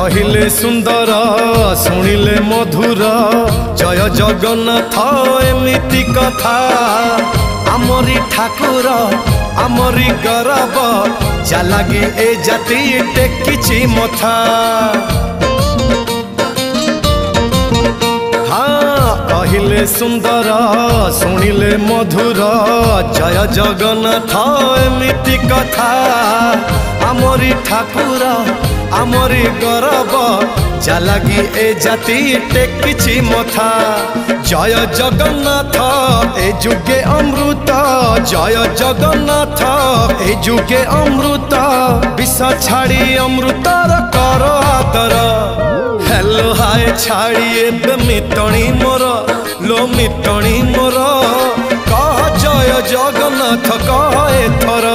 कहिले सुंदर शुणिले मधुर जय जगन्नाथ एमिति कथा आमरी ठाकुर आमरी गौरव जालागी ए जाति टेकिछि मथा। हाँ कहिले सुंदर शुणिले मधुर जय जगन्नाथ एमिति कथा आमरी ठाकुर आमरी गौरव जालागी ए जाति टेकिछि मथा। जय जगन्नाथ ए जुगे अमृत जय जगन्नाथ ए जुगे अमृत विष छाड़ी अमृतर कर आदर। हेलो हाय छाड़ी एबे मितणी मोर लो मितणी मोर कह जय जगन्नाथ कह एथर